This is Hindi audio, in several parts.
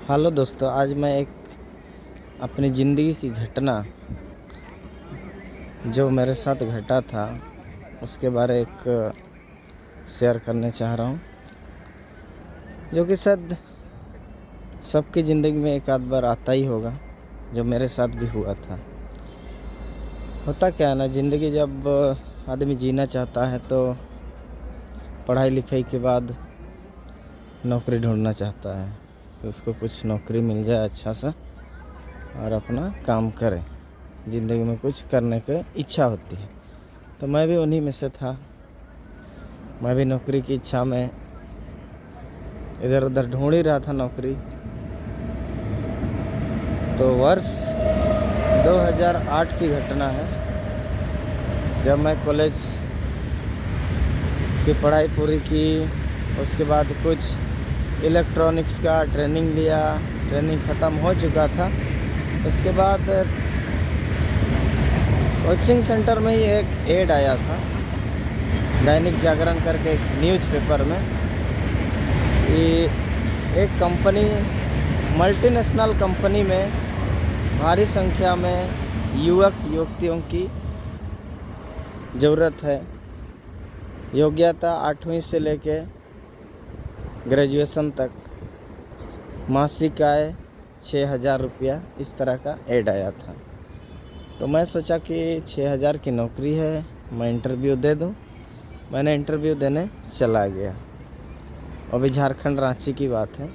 हेलो दोस्तों, आज मैं एक अपनी ज़िंदगी की घटना जो मेरे साथ घटा था उसके बारे एक शेयर करने चाह रहा हूँ, जो कि शायद सबकी ज़िंदगी में एक आध बार आता ही होगा, जो मेरे साथ भी हुआ था। होता क्या है ना, ज़िंदगी जब आदमी जीना चाहता है तो पढ़ाई लिखाई के बाद नौकरी ढूंढना चाहता है कि उसको कुछ नौकरी मिल जाए अच्छा सा और अपना काम करे, ज़िंदगी में कुछ करने की इच्छा होती है। तो मैं भी उन्हीं में से था। मैं भी नौकरी की इच्छा में इधर उधर ढूंढ ही रहा था नौकरी। तो वर्ष 2008 की घटना है, जब मैं कॉलेज की पढ़ाई पूरी की। उसके बाद कुछ इलेक्ट्रॉनिक्स का ट्रेनिंग लिया, ट्रेनिंग ख़त्म हो चुका था। उसके बाद कोचिंग सेंटर में ही एक ऐड आया था, दैनिक जागरण करके एक न्यूज़पेपर में, कि एक कंपनी, मल्टीनेशनल कंपनी में भारी संख्या में युवक युवतियों की ज़रूरत है। योग्यता 8वीं से लेके ग्रेजुएशन तक, मासिक आय 6,000 रुपया, इस तरह का ऐड आया था। तो मैं सोचा कि 6,000 की नौकरी है, मैं इंटरव्यू दे दूं। मैंने इंटरव्यू देने चला गया। अभी झारखंड रांची की बात है,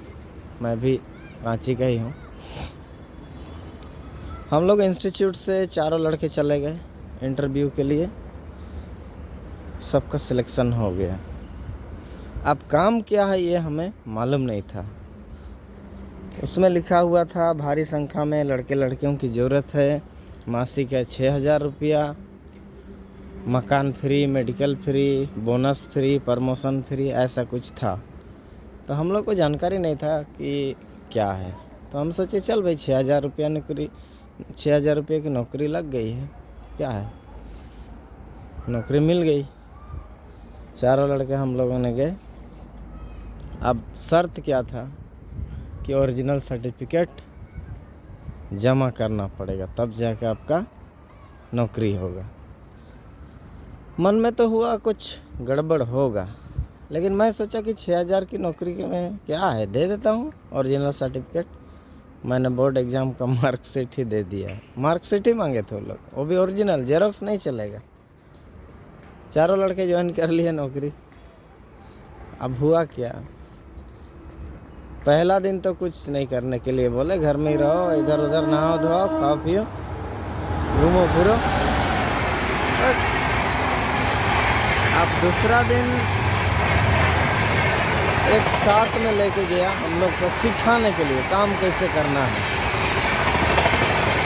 मैं भी रांची का ही हूँ। हम लोग इंस्टीट्यूट से चारों लड़के चले गए इंटरव्यू के लिए। सबका सिलेक्शन हो गया। अब काम क्या है ये हमें मालूम नहीं था। उसमें लिखा हुआ था भारी संख्या में लड़के लड़कियों की ज़रूरत है, मासिक है 6,000 रुपया, मकान free, medical free, bonus free, promotion free, ऐसा कुछ था। तो हम लोग को जानकारी नहीं था कि क्या है। तो हम सोचे चल भाई 6,000 रुपया नौकरी, 6,000 रुपये की नौकरी लग गई है, क्या है, नौकरी मिल गई। चारों लड़के हम लोगों ने गए। अब शर्त क्या था कि ओरिजिनल सर्टिफिकेट जमा करना पड़ेगा, तब जाके आपका नौकरी होगा। मन में तो हुआ कुछ गड़बड़ होगा, लेकिन मैं सोचा कि 6,000 की नौकरी में क्या है, दे देता हूँ ओरिजिनल सर्टिफिकेट। मैंने बोर्ड एग्ज़ाम का मार्कशीट ही दे दिया। मार्कशीट ही मांगे थे वो लोग, वो भी ओरिजिनल, जेरोक्स नहीं चलेगा। चारों लड़के ज्वाइन कर लिए नौकरी। अब हुआ क्या, पहला दिन तो कुछ नहीं करने के लिए बोले, घर में ही रहो, इधर उधर नहाओ धोओ, खाओ पियो, घूमो फिरो, बस। अब दूसरा दिन एक साथ में लेके गया हम लोग को सिखाने के लिए काम कैसे करना है।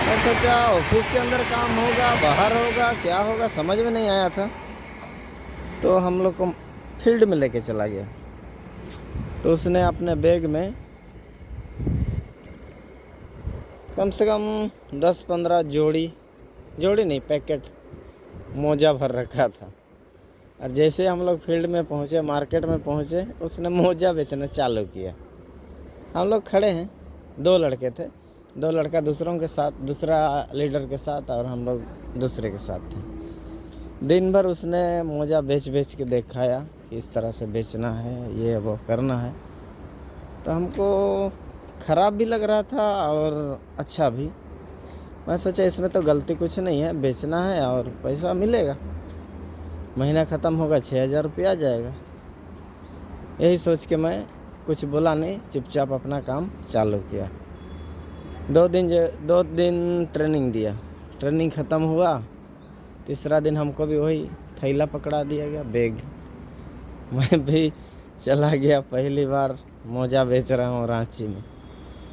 मैं सोचा ऑफिस के अंदर काम होगा, बाहर होगा, क्या होगा, समझ में नहीं आया था। तो हम लोग को फील्ड में लेके चला गया। तो उसने अपने बैग में कम से कम 10-15 जोड़ी नहीं, पैकेट मोजा भर रखा था। और जैसे हम लोग फील्ड में पहुँचे, मार्केट में पहुँचे, उसने मोजा बेचना चालू किया। हम लोग खड़े हैं, 2 लड़के थे, 2 लड़का दूसरों के साथ, दूसरा लीडर के साथ, और हम लोग दूसरे के साथ थे। दिन भर उसने मोजा बेच बेच के दिखाया कि इस तरह से बेचना है, ये वो करना है। तो हमको ख़राब भी लग रहा था और अच्छा भी। मैं सोचा इसमें तो गलती कुछ नहीं है, बेचना है और पैसा मिलेगा, महीना ख़त्म होगा 6,000 रुपया आ जाएगा। यही सोच के मैं कुछ बोला नहीं, चुपचाप अपना काम चालू किया। 2 दिन ट्रेनिंग दिया, ट्रेनिंग ख़त्म हुआ। तीसरा दिन हमको भी वही थैला पकड़ा दिया गया, बैग। मैं भी चला गया। पहली बार मोजा बेच रहा हूँ रांची में।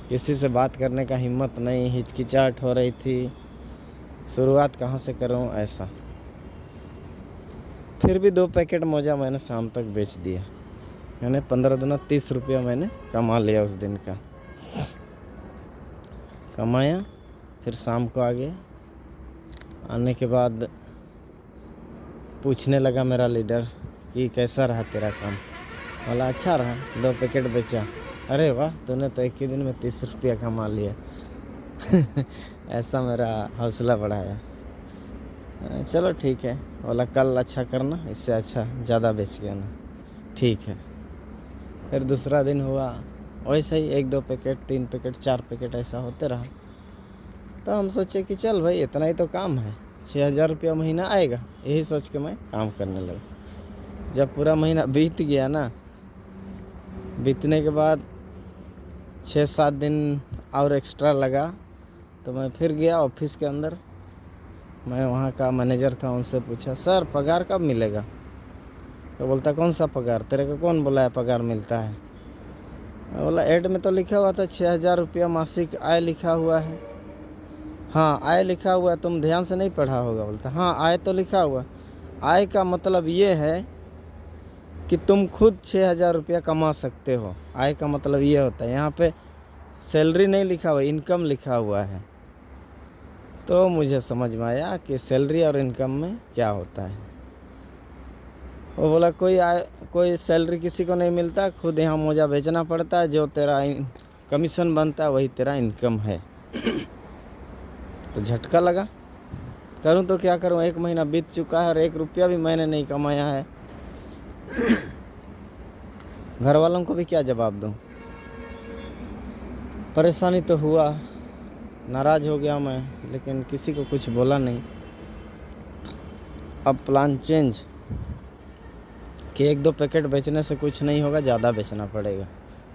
किसी से बात करने का हिम्मत नहीं, हिचकिचाहट हो रही थी, शुरुआत कहाँ से करूँ ऐसा। फिर भी 2 पैकेट मोजा मैंने शाम तक बेच दिया। मैंने 15 दूना 30 रुपया मैंने कमा लिया उस दिन का। कमाया, फिर शाम को आ गया। आने के बाद पूछने लगा मेरा लीडर कि कैसा रहा तेरा काम। बोला अच्छा रहा, 2 पैकेट बेचा। अरे वाह, तूने तो एक ही दिन में 30 रुपया कमा लिया। ऐसा मेरा हौसला बढ़ाया। चलो ठीक है, बोला कल अच्छा करना, इससे अच्छा ज़्यादा बेच के आना। ठीक है। फिर दूसरा दिन हुआ, वैसे ही 1-2 पैकेट, 3 पैकेट, 4 पैकेट ऐसा होते रहा। तो हम सोचे कि चल भाई इतना ही तो काम है, 6,000 रुपया महीना आएगा, यही सोच के मैं काम करने लगा। जब पूरा महीना बीत गया ना, बीतने के बाद 6-7 दिन और एक्स्ट्रा लगा, तो मैं फिर गया ऑफिस के अंदर। मैं वहाँ का मैनेजर था, उनसे पूछा सर पगार कब मिलेगा? तो बोलता कौन सा पगार, तेरे को कौन बोला है पगार मिलता है? मैं बोला ऐड में तो लिखा हुआ था 6,000 रुपया मासिक आय लिखा हुआ है। हाँ आय लिखा हुआ है, तुम ध्यान से नहीं पढ़ा होगा। बोलता हाँ आय तो लिखा हुआ। आय का मतलब ये है कि तुम खुद 6,000 रुपया कमा सकते हो। आय का मतलब ये होता है। यहाँ पे सैलरी नहीं लिखा हुआ, इनकम लिखा हुआ है। तो मुझे समझ में आया कि सैलरी और इनकम में क्या होता है। वो बोला कोई सैलरी किसी को नहीं मिलता, खुद यहाँ मोजा बेचना पड़ता है, जो तेरा कमीशन बनता है वही तेरा इनकम है। तो झटका लगा, करूँ तो क्या करूँ, 1 महीना बीत चुका है और 1 रुपया भी मैंने नहीं कमाया है। घर वालों को भी क्या जवाब दूँ। परेशानी तो हुआ, नाराज़ हो गया मैं, लेकिन किसी को कुछ बोला नहीं। अब प्लान चेंज कि 1-2 पैकेट बेचने से कुछ नहीं होगा, ज़्यादा बेचना पड़ेगा,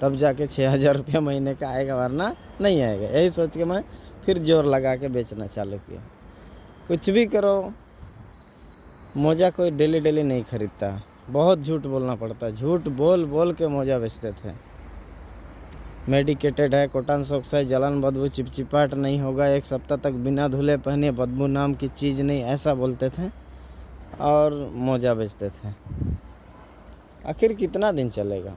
तब जाके 6,000 रुपया महीने का आएगा, वरना नहीं आएगा। यही सोच के मैं फिर जोर लगा के बेचना चालू किया। कुछ भी करो, मोजा कोई डेली डेली नहीं खरीदता, बहुत झूठ बोलना पड़ता। झूठ बोल बोल के मोजा बेचते थे। मेडिकेटेड है, कॉटन सॉक्स है, जलन बदबू चिपचिपाहट नहीं होगा, 1 सप्ताह तक बिना धुले पहने, बदबू नाम की चीज़ नहीं, ऐसा बोलते थे और मोजा बेचते थे। आखिर कितना दिन चलेगा?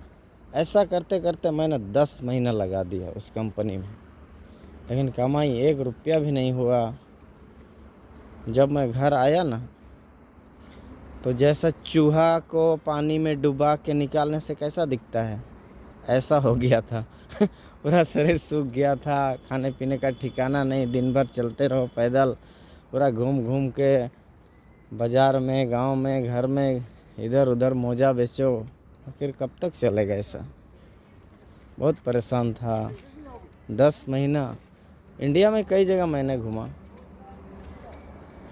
ऐसा करते करते मैंने 10 महीना लगा दिया उस कंपनी में, लेकिन कमाई 1 रुपया भी नहीं हुआ। जब मैं घर आया ना, तो जैसा चूहा को पानी में डुबा के निकालने से कैसा दिखता है, ऐसा हो गया था। पूरा शरीर सूख गया था, खाने पीने का ठिकाना नहीं, दिन भर चलते रहो पैदल, पूरा घूम घूम के बाज़ार में, गांव में, घर में, इधर उधर मोजा बेचो। आखिर कब तक चलेगा ऐसा? बहुत परेशान था। 10 महीना इंडिया में कई जगह मैंने घूमा,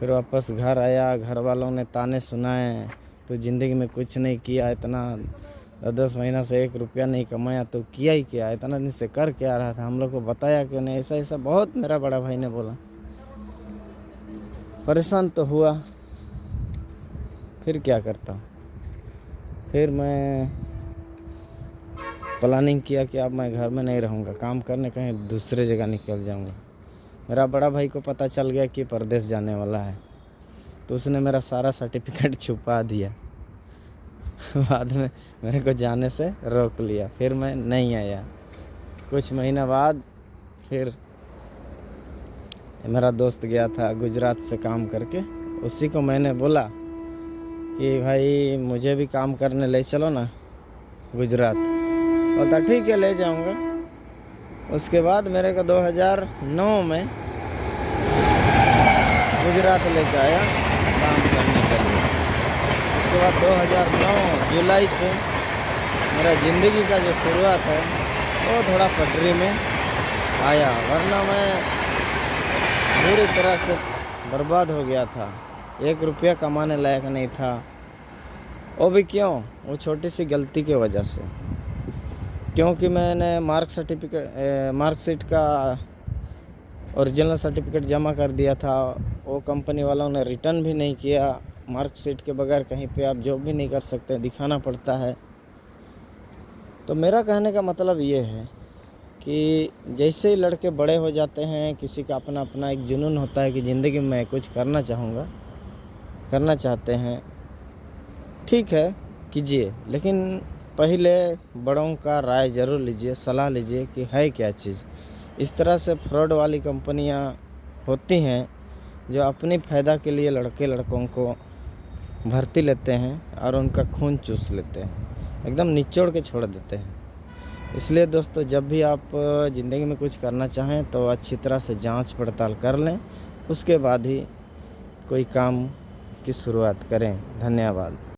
फिर वापस घर आया। घर वालों ने ताने सुनाए, तो ज़िंदगी में कुछ नहीं किया, इतना 10 महीना से 1 रुपया नहीं कमाया, तो किया ही क्या, इतना दिन से कर क्या रहा था, हम लोग को बताया क्यों नहीं? ऐसा ऐसा बहुत मेरा बड़ा भाई ने बोला। परेशान तो हुआ, फिर क्या करता हूँ। फिर मैं प्लानिंग किया कि अब मैं घर में नहीं रहूँगा, काम करने कहीं दूसरे जगह निकल जाऊँगा। मेरा बड़ा भाई को पता चल गया कि परदेश जाने वाला है, तो उसने मेरा सारा सर्टिफिकेट छुपा दिया। बाद में मेरे को जाने से रोक लिया, फिर मैं नहीं आया। कुछ महीना बाद फिर मेरा दोस्त गया था गुजरात से काम करके, उसी को मैंने बोला कि भाई मुझे भी काम करने ले चलो ना गुजरात। बोलता ठीक है ले जाऊंगा। उसके बाद मेरे को 2009 में गुजरात लेकर आया काम करने के लिए। उसके बाद 2009 जुलाई से मेरा ज़िंदगी का जो शुरुआत है वो थोड़ा पटरी में आया, वरना मैं पूरी तरह से बर्बाद हो गया था। 1 रुपया कमाने लायक नहीं था। वो भी क्यों? वो छोटी सी गलती की वजह से, क्योंकि मैंने मार्कशीट का ओरिजिनल सर्टिफिकेट जमा कर दिया था। वो कंपनी वालों ने रिटर्न भी नहीं किया। मार्कशीट के बगैर कहीं पे आप जॉब भी नहीं कर सकते, दिखाना पड़ता है। तो मेरा कहने का मतलब ये है कि जैसे ही लड़के बड़े हो जाते हैं, किसी का अपना अपना एक जुनून होता है कि ज़िंदगी में मैं कुछ करना चाहते हैं, ठीक है कीजिए, लेकिन पहले बड़ों का राय ज़रूर लीजिए, सलाह लीजिए कि है क्या चीज़। इस तरह से फ्रॉड वाली कंपनियां होती हैं जो अपनी फ़ायदा के लिए लड़कों को भर्ती लेते हैं और उनका खून चूस लेते हैं, एकदम निचोड़ के छोड़ देते हैं। इसलिए दोस्तों जब भी आप ज़िंदगी में कुछ करना चाहें तो अच्छी तरह से जांच पड़ताल कर लें, उसके बाद ही कोई काम की शुरुआत करें। धन्यवाद।